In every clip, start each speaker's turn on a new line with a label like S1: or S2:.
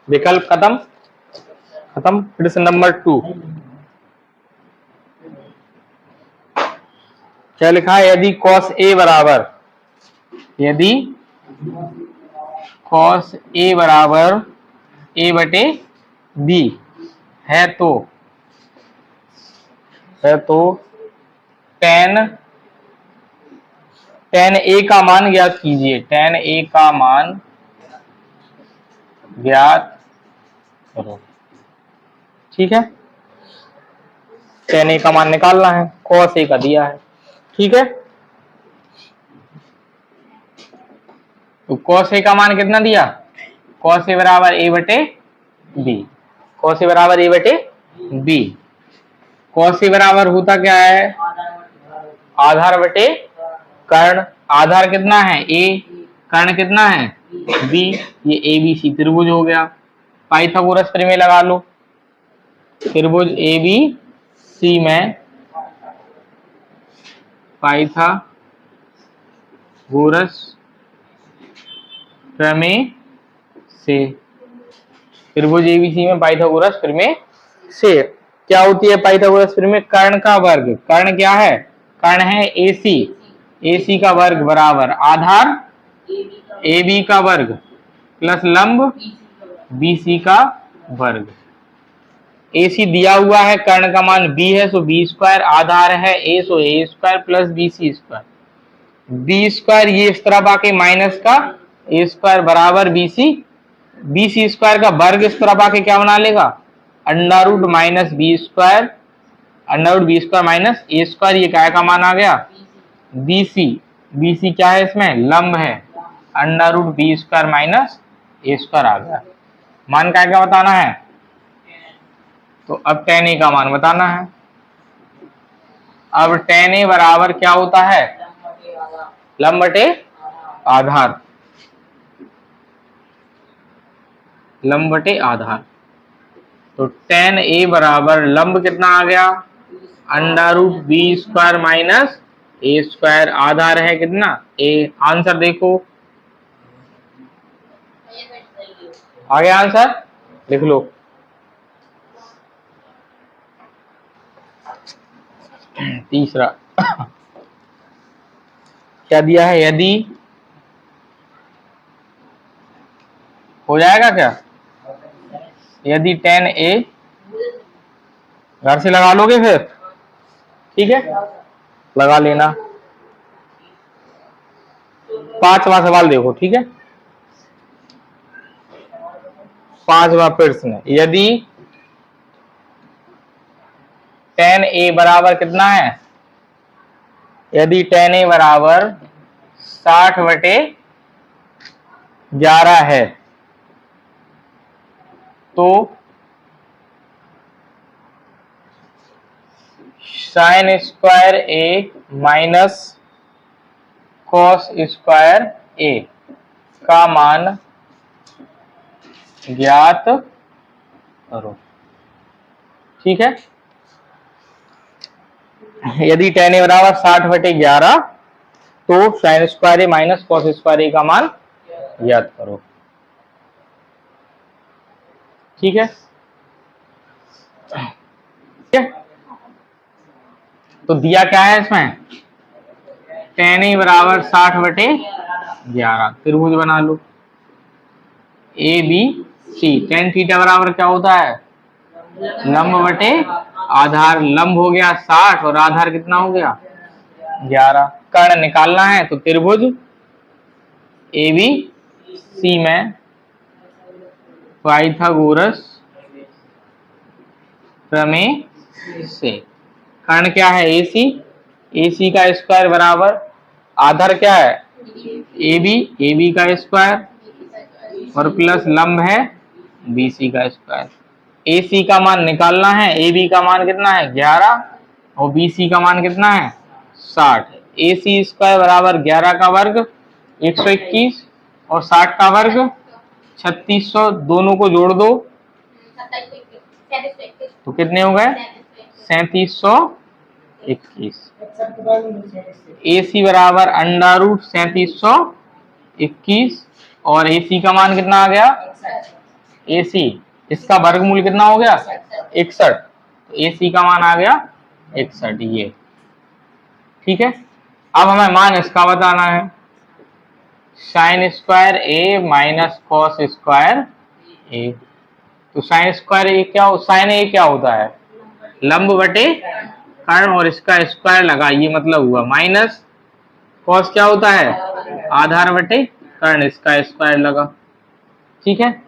S1: विकल्प खत्म खत्म। फिर से नंबर 2 क्या लिखा है? यदि cos A बराबर, यदि cos A बराबर A बटे B है तो tan A का मान ज्ञात कीजिए। tan A का मान ज्ञात करो। ठीक है, tan A का मान निकालना है, cos A का दिया है। ठीक है, तो cos A का मान कितना दिया? cos A बराबर A बटे B। cos A बराबर A बटे B। cos A बराबर होता क्या है? आधार बटे कर्ण। आधार कितना है? A, कर्ण कितना है? B। ये ABC त्रिभुज हो गया। पाइथागोरस प्रमेय लगा लो। त्रिभुज ABC में पाइथागोरस प्रमेय से, त्रिभुज ABC में पाइथागोरस प्रमेय से क्या होती है? पाइथागोरस प्रमेय कर्ण का वर्ग। कर्ण क्या है? कर्ण है AC। AC का वर्ग बराबर आधार AB का वर्ग प्लस लंब BC का वर्ग। AC दिया हुआ है, कर्ण का मान B है, सो B स्क्वायर, आधार है A, so A square plus BC square. B square ये इस तरफ आके माइनस का A स्क्वायर बराबर BC। BC स्क्वायर का वर्ग इस तरफ आके क्या बना लेगा? Under root minus B square, under root B square minus A square. ये क्या का मान आ गया? BC। BC क्या है? इसमें लंब है, under root B square minus A square आ गया। मान क्या बताना है? तो अब tan A का मान बताना है। अब tan A बराबर क्या होता है? लंब बटे आधार, लंब बटे आधार। तो tan A बराबर लंब कितना आ गया? Under root B square minus A square. आधार है कितना? A। आंसर देखो, आ गया आंसर, लिख लो। तीसरा क्या दिया है? यदि, हो जाएगा क्या? यदि tan A, घर से लगा लोगे फिर? ठीक है, लगा लेना। 5वां सवाल देखो। ठीक है, 5वां प्रश्न, यदि tan A बराबर कितना है? यदि tan A बराबर 60 बटे 11 है तो sin square A minus cos square A का मान ज्ञात करो। ठीक है, यदि tan A बराबर 60 बटे 11 तो sin square A minus cos square A का मान ज्ञात करो। ठीक है, तो दिया क्या है इसमें? tan A बराबर 60 बटे 11। त्रिभुज बना लो ABC। tan थीटा बराबर क्या होता है? लंब बटे आधार। लंब हो गया 60 और आधार कितना हो गया? 11। कर्ण निकालना है, तो त्रिभुज ABC में पाइथागोरस प्रमेय से कर्ण क्या है? AC। AC का स्क्वायर बराबर आधार क्या है? AB। AB का स्क्वायर और प्लस लंब है BC का स्क्वायर। AC का मान निकालना है, AB का मान कितना है? 11 और BC का मान कितना है? 60। AC स्क्वायर बराबर 11 का वर्ग 121 और 60 का वर्ग 3600। दोनों को जोड़ दो तो कितने हो गए? 3721। AC बराबर अंडर रूट 3721 और AC का मान कितना आ गया? AC, इसका वर्गमूल कितना हो गया 61, तो AC का मान आ गया 61 ये। ठीक है, अब हमें मान इसका बताना है, sine square A minus cos square A। तो साइन स्क्वायर A क्या, साइन A क्या होता है लंब बटे कर्ण, और इसका स्क्वायर लगा ये मतलब हुआ माइनस कॉस क्या होता है आधार बटे कर्ण, इसका स्क्वायर लगा। ठीक है,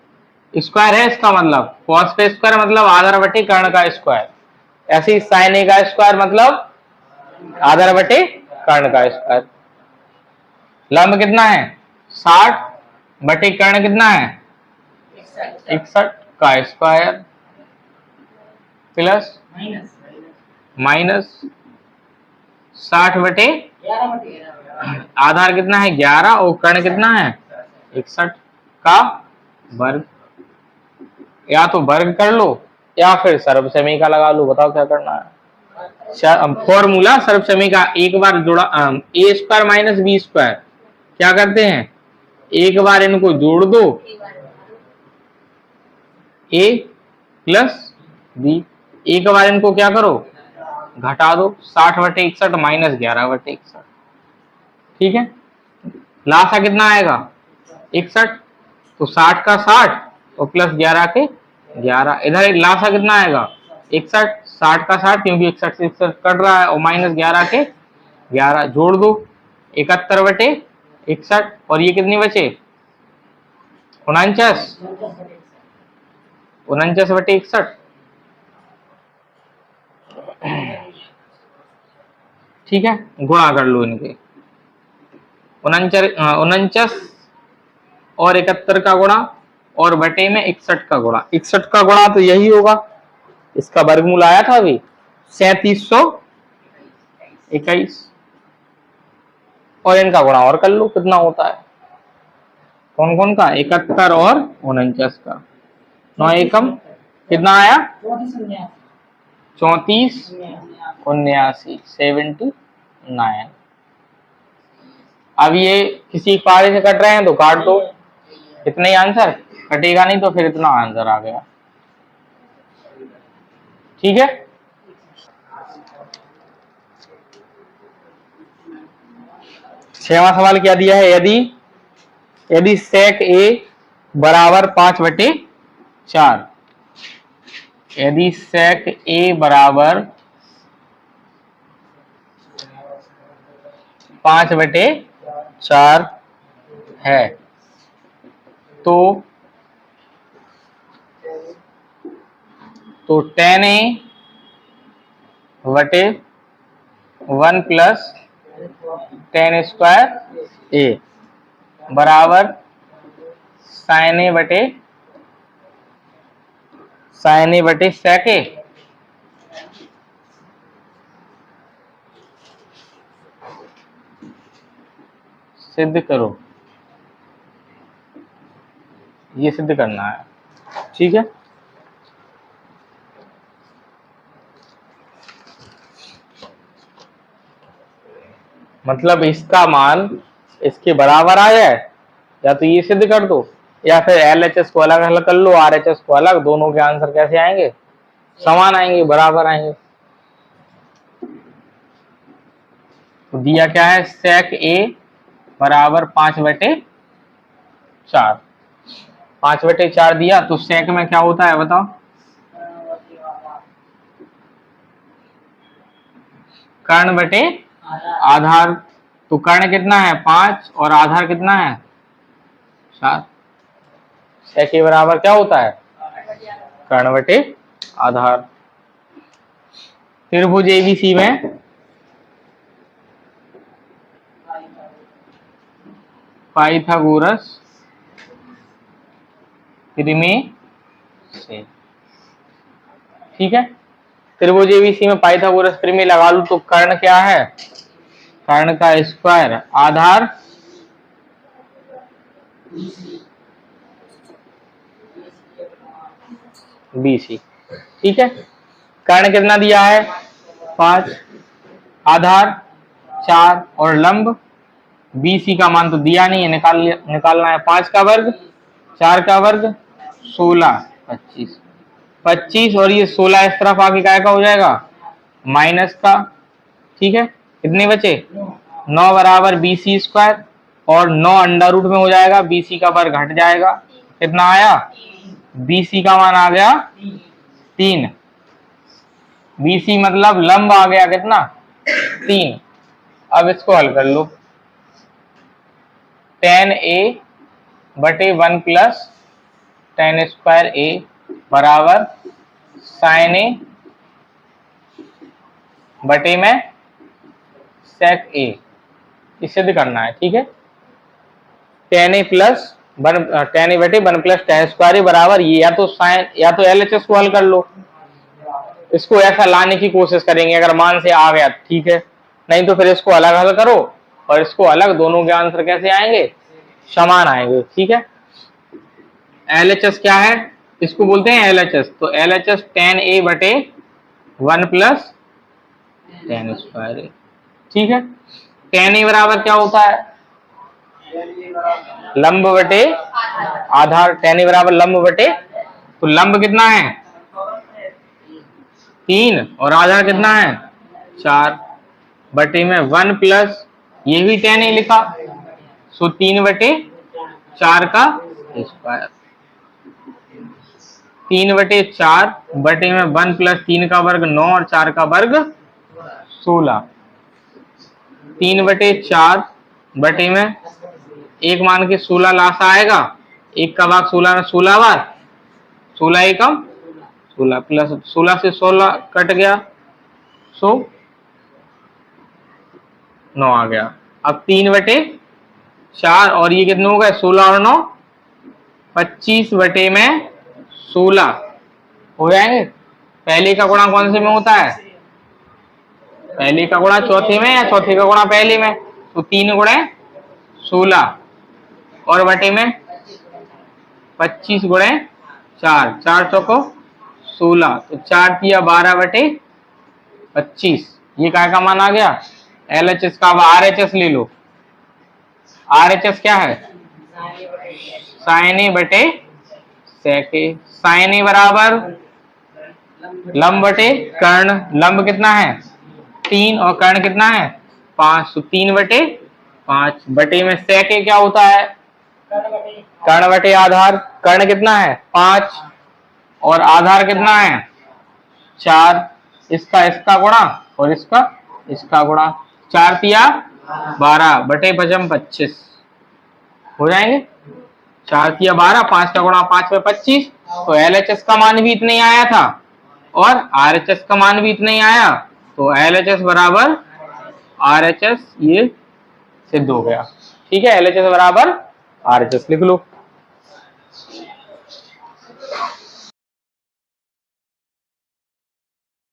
S1: स्क्वायर है इसका मतलब कॉस का स्क्वायर मतलब आधार बटे कर्ण का स्क्वायर, ऐसे ही साइन ए का स्क्वायर मतलब आधार बटे कर्ण का स्क्वायर। लंब कितना है 60 बटे कर्ण कितना है 61 का स्क्वायर प्लस माइनस 60 बटे आधार कितना है 11 और कर्ण कितना है 61 का वर्ग। या तो वर्ग कर लो या फिर सर्वसमय का लगा लो, बताओ क्या करना है। फॉर्मूला सर्वसमय का, एक बार जोड़ा ए स्क्वायर माइनस बी स्क्वायर, क्या करते हैं एक बार इनको जोड़ दो ए प्लस बी, एक बार इनको क्या करो घटा दो 60 बटे 61 माइनस 11 बटे 61। ठीक है, लासा कितना आएगा 61, तो 60 का 60 और प्लस 11 के 11, इधर लासा कितना आएगा 61, 60 का 60 क्योंकि 61 से 61 कट रहा है और माइनस 11 के 11 जोड़ दो 71 बटे 61, और ये कितनी बचे 49, 49 बटे 61। ठीक है, गुणा कर लो इनके 49 और 71 का गुणा और बटे में 61 का गुणा, 61 का गुणा तो यही होगा, इसका वर्गमूल आया था अभी 3721, और इनका गुणा और कर लो कितना होता है, कौन कौन का 71 और 49 का, 9 एकम कितना आया 34 79 79। अब ये किसी पारे से कट रहे हैं तो काट दो, इतना ही आंसर, कटेगा नहीं तो फिर इतना आंसर आ गया। ठीक है, छठवां सवाल क्या दिया है, यदि सेक ए बराबर 5/4, यदि सेक ए बराबर 5/4 है तो tan A बटे 1 प्लस tan स्क्वायर ए बराबर साइन ए बटे सेक ए। सिद्ध करो, ये सिद्ध करना है। ठीक है, मतलब इसका मान इसके बराबर आ जाए, या तो ये सिद्ध कर दो या फिर LHS को अलग अलग कर लो, RHS को अलग, दोनों के आंसर कैसे आएंगे समान आएंगे, बराबर आएंगे। तो दिया क्या है सेक ए बराबर 5/4, 5/4 दिया, तो सेक में क्या होता है बताओ, कर्ण बटे आधार, तो कर्ण कितना है 5 और आधार कितना है 4, सेक ए बराबर क्या होता है कर्ण बटे आधार। त्रिभुज ABC में पाइथागोरस प्रमेय से। ठीक है, त्रिभुज ABC में पाइथागोरस प्रमेय लगा लूं तो कर्ण क्या है, कर्ण का स्क्वायर आधार BC। ठीक है, कर्ण कितना दिया है 5, आधार 4 और लंब BC का मान तो दिया नहीं है, निकालना है 5 का वर्ग 4 का वर्ग 16 25 25 और ये 16 इस तरफ आके क्या का हो जाएगा माइनस का। ठीक है, कितने बचे 9 बराबर BC स्क्वायर और 9 अंडर रूट में हो जाएगा, BC का वर्ग घट जाएगा, कितना आया BC का मान आ गया 3। BC मतलब लंब आ गया कितना 3। अब इसको हल कर लो, tan A बटे 1 प्लस tan स्क्वायर A बराबर sin A बटे में sec A, इसे सिद्ध करना है। ठीक है, tan A plus tan A बटे 1 प्लस tan स्क्वायर A बराबर ये या तो साइन या तो LHS को हल कर लो, इसको ऐसा लाने की कोशिश करेंगे, अगर मान से आ गया ठीक है, नहीं तो फिर इसको अलग हल करो और इसको अलग, दोनों के आंसर कैसे आएंगे समान आएंगे। ठीक है, LHS क्या है, इसको बोलते हैं LHS, तो LHS tan A बटे 1 प्लस tan स्क्वायर A। ठीक है, tan A बराबर क्या होता है लंब बटे आधार, tan A बराबर लंब बटे, तो लंब कितना है 3 और आधार कितना है 4 बटे में 1 प्लस ये भी tan A लिखा, सो 3 बटे 4 का स्क्वायर, 3 बटे 4 बटे में 1 प्लस 3 का वर्ग 9 और 4 का वर्ग 16, 3 बटे 4 बटे में एक मान के 16 लासा आएगा, एक का भाग 16 में 16 बार, 16 एकम 16 प्लस 16 से 16 कट गया, सो 9 आ गया। अब 3 बटे 4 और ये कितने हो गए 16 और 9 25 बटे में 16 हो जाएंगे। पहले का गुणा कौन से में होता है, पहले का गुणा चौथे में या चौथे का गुणा पहले में, तो 3 गुणे 16 और बटे में 25 गुणे 4, 4 चौको 16, तो 4 तिया 12 बटे 25, ये क्या का मान आ गया LHS का। अब RHS ले लो, RHS क्या है sin A बटे sec A, sin A बराबर लंब बटे कर्ण, लंब कितना है 3 और कर्ण कितना है 5, तो 3 बटे 5 बटे में sec A क्या होता है कर्ण बटे आधार, कर्ण कितना है 5 और आधार कितना है 4, इसका गुणा और इसका गुणा, 4 तिया 12 बटे पचम 25 हो जाएंगे, 4 तिया 12, 5 का गुणा 5 में 25, तो LHS का मान भी इतना ही आया था और RHS का मान भी इतना ही आया, तो LHS बराबर RHS ये सिद्ध हो गया। ठीक है, LHS बराबर RHS लिख लो।